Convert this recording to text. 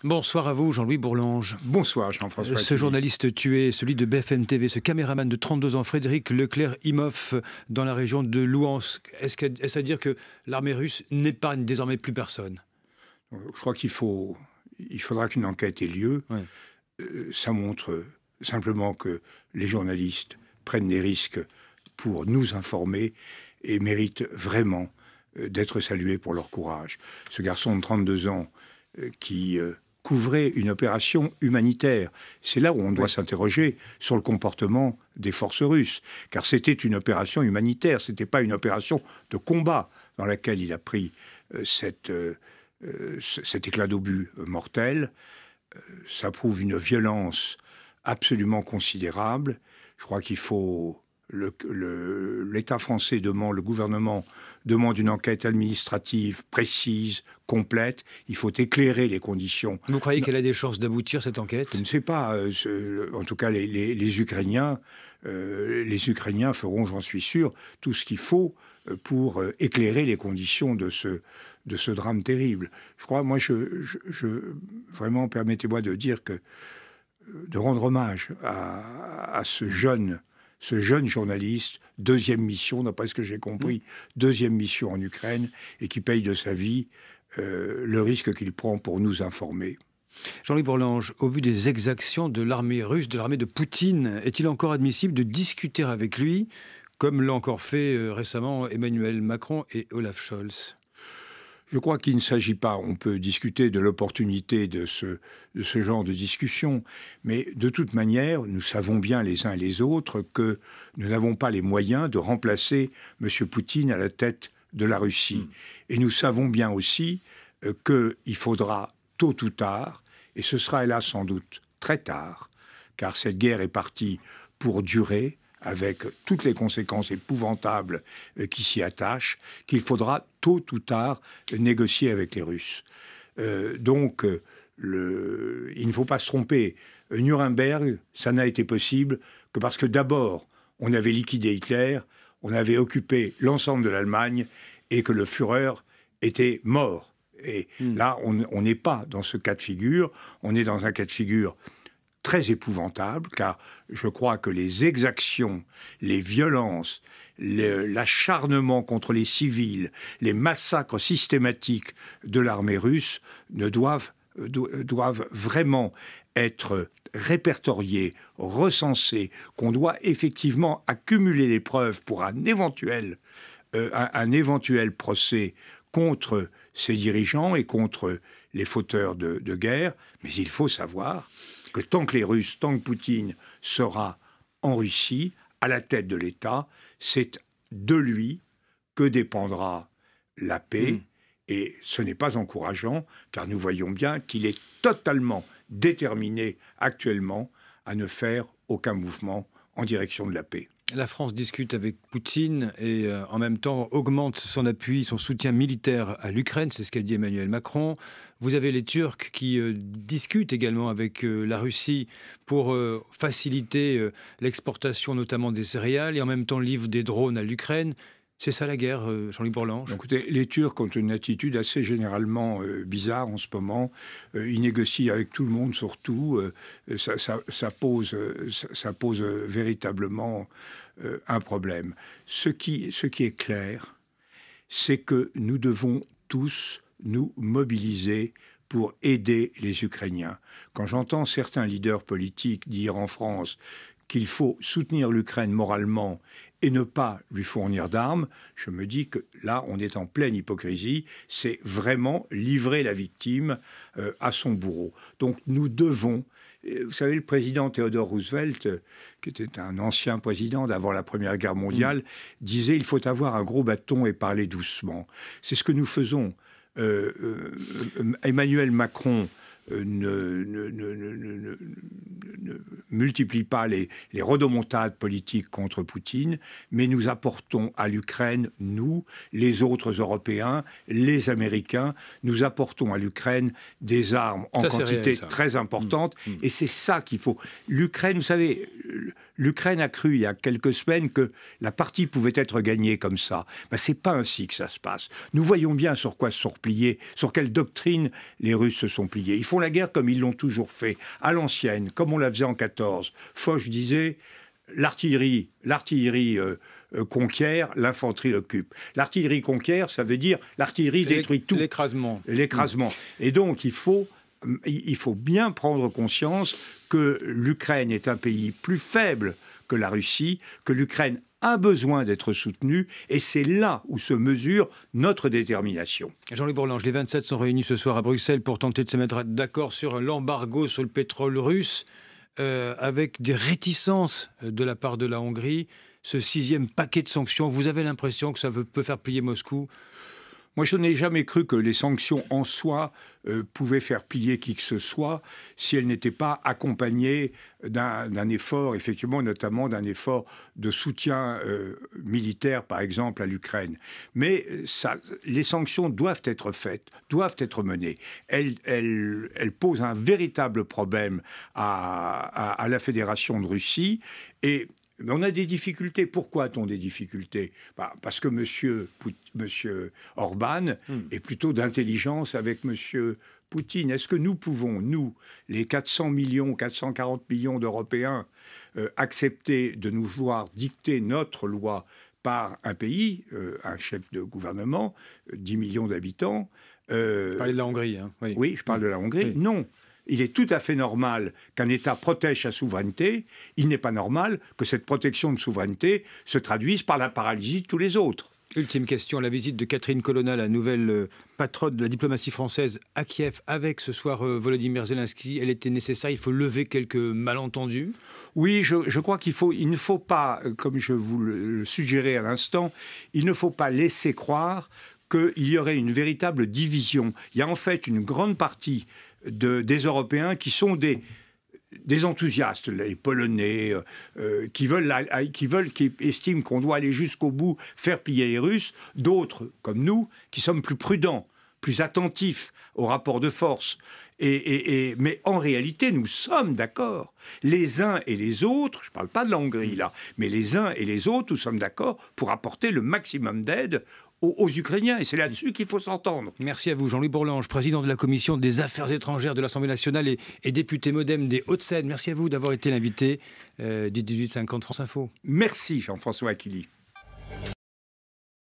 Bonsoir à vous, Jean-Louis Bourlange. Bonsoir, Jean-François. Ce journaliste tué, celui de BFM TV, ce caméraman de 32 ans, Frédéric Leclerc-Imhoff, dans la région de Louhansk. Est-ce à dire que l'armée russe n'épargne désormais plus personne? Je crois qu'il faudra qu'une enquête ait lieu. Ouais. Ça montre simplement que les journalistes prennent des risques pour nous informer et méritent vraiment d'être salués pour leur courage. Ce garçon de 32 ans qui couvrait une opération humanitaire. C'est là où on doit s'interroger sur le comportement des forces russes. Car c'était une opération humanitaire, ce n'était pas une opération de combat dans laquelle il a pris cet éclat d'obus mortel. Ça prouve une violence absolument considérable. Je crois qu'il faut... L'État français demande, le gouvernement demande une enquête administrative précise, complète. Il faut éclairer les conditions. Vous croyez qu'elle a des chances d'aboutir, cette enquête? Je ne sais pas. En tout cas, les Ukrainiens feront, j'en suis sûr, tout ce qu'il faut pour éclairer les conditions de ce drame terrible. Je crois, moi, vraiment, permettez-moi de dire que de rendre hommage à ce jeune journaliste, deuxième mission, d'après ce que j'ai compris, deuxième mission en Ukraine, et qui paye de sa vie le risque qu'il prend pour nous informer. Jean-Louis Bourlange, au vu des exactions de l'armée russe, de l'armée de Poutine, est-il encore admissible de discuter avec lui, comme l'ont encore fait récemment Emmanuel Macron et Olaf Scholz? Je crois qu'il ne s'agit pas, on peut discuter de l'opportunité de ce genre de discussion, mais de toute manière, nous savons bien les uns et les autres que nous n'avons pas les moyens de remplacer M. Poutine à la tête de la Russie. Et nous savons bien aussi qu'il faudra tôt ou tard, et ce sera hélas sans doute très tard, car cette guerre est partie pour durer, avec toutes les conséquences épouvantables qui s'y attachent, qu'il faudra tôt ou tard négocier avec les Russes. Donc, il ne faut pas se tromper. Nuremberg, ça n'a été possible que parce que d'abord, on avait liquidé Hitler, on avait occupé l'ensemble de l'Allemagne et que le Führer était mort. Et là, on n'est pas dans ce cas de figure, on est dans un cas de figure très épouvantable, car je crois que les exactions, les violences, l'acharnement contre les civils, les massacres systématiques de l'armée russe doivent vraiment être répertoriés, recensés, qu'on doit effectivement accumuler les preuves pour un éventuel procès contre ces dirigeants et contre les fauteurs de guerre. Mais il faut savoir que tant que Poutine sera en Russie, à la tête de l'État, c'est de lui que dépendra la paix. Et ce n'est pas encourageant, car nous voyons bien qu'il est totalement déterminé actuellement à ne faire aucun mouvement en direction de la paix. La France discute avec Poutine et en même temps augmente son appui, son soutien militaire à l'Ukraine, c'est ce qu'a dit Emmanuel Macron. Vous avez les Turcs qui discutent également avec la Russie pour faciliter l'exportation notamment des céréales et en même temps livrent des drones à l'Ukraine. C'est ça la guerre, Jean-Louis Bourlange? Écoutez, les Turcs ont une attitude assez généralement bizarre en ce moment. Ils négocient avec tout le monde sur tout. Ça pose véritablement un problème. Ce qui est clair, c'est que nous devons tous nous mobiliser pour aider les Ukrainiens. Quand j'entends certains leaders politiques dire en France qu'il faut soutenir l'Ukraine moralement et ne pas lui fournir d'armes, je me dis que là, on est en pleine hypocrisie. C'est vraiment livrer la victime à son bourreau. Donc nous devons... Vous savez, le président Theodore Roosevelt, qui était un ancien président d'avant la Première Guerre mondiale, disait « il faut avoir un gros bâton et parler doucement ». C'est ce que nous faisons. Emmanuel Macron ne multiplie pas les rodomontades politiques contre Poutine, mais nous apportons à l'Ukraine, nous, les autres Européens, les Américains, nous apportons à l'Ukraine des armes en quantité très importante. Et c'est ça qu'il faut. L'Ukraine, vous savez, l'Ukraine a cru il y a quelques semaines que la partie pouvait être gagnée comme ça. Ben, c'est pas ainsi que ça se passe. Nous voyons bien sur quoi se sont repliés, sur quelle doctrine les Russes se sont pliés. Ils font la guerre comme ils l'ont toujours fait, à l'ancienne, comme on la faisait en 14. Foch disait l'artillerie conquiert, l'infanterie occupe. L'artillerie conquiert, ça veut dire l'artillerie détruit tout. L'écrasement. Et donc, il faut bien prendre conscience que l'Ukraine est un pays plus faible que la Russie, que l'Ukraine a besoin d'être soutenue, et c'est là où se mesure notre détermination. Jean-Louis Bourlange, les 27 sont réunis ce soir à Bruxelles pour tenter de se mettre d'accord sur l'embargo sur le pétrole russe, avec des réticences de la part de la Hongrie. Ce 6e paquet de sanctions, vous avez l'impression que ça peut faire plier Moscou ? Moi, je n'ai jamais cru que les sanctions en soi pouvaient faire plier qui que ce soit si elles n'étaient pas accompagnées d'un effort, effectivement, notamment d'un effort de soutien militaire, par exemple, à l'Ukraine. Mais les sanctions doivent être faites, doivent être menées. Elles posent un véritable problème à la Fédération de Russie et mais on a des difficultés. Pourquoi a-t-on des difficultés ? Parce que M. Orban est plutôt d'intelligence avec M. Poutine. Est-ce que nous pouvons, nous, les 440 millions d'Européens, accepter de nous voir dicter notre loi par un pays, un chef de gouvernement, 10 millions d'habitants Vous parlez de la Hongrie, hein ? Oui, je parle de la Hongrie. Oui. Non. Il est tout à fait normal qu'un État protège sa souveraineté. Il n'est pas normal que cette protection de souveraineté se traduise par la paralysie de tous les autres. Ultime question, la visite de Catherine Colonna, la nouvelle patronne de la diplomatie française à Kiev, avec ce soir Volodymyr Zelensky, elle était nécessaire, il faut lever quelques malentendus ? Oui, je crois il ne faut pas, comme je vous le suggérais à l'instant, il ne faut pas laisser croire qu'il y aurait une véritable division. Il y a en fait une grande partie des Européens qui sont des enthousiastes, les Polonais, qui estiment qu'on doit aller jusqu'au bout, faire plier les Russes, d'autres, comme nous, qui sommes plus prudents, plus attentifs au rapport de force. Mais en réalité, nous sommes d'accord. Les uns et les autres, je ne parle pas de la Hongrie là, mais les uns et les autres, nous sommes d'accord pour apporter le maximum d'aide aux Ukrainiens. Et c'est là-dessus qu'il faut s'entendre. Merci à vous, Jean-Louis Bourlange, président de la Commission des Affaires étrangères de l'Assemblée nationale et député MoDem des Hauts-de-Seine. Merci à vous d'avoir été l'invité du 18h50 France Info. Merci Jean-François Aquili.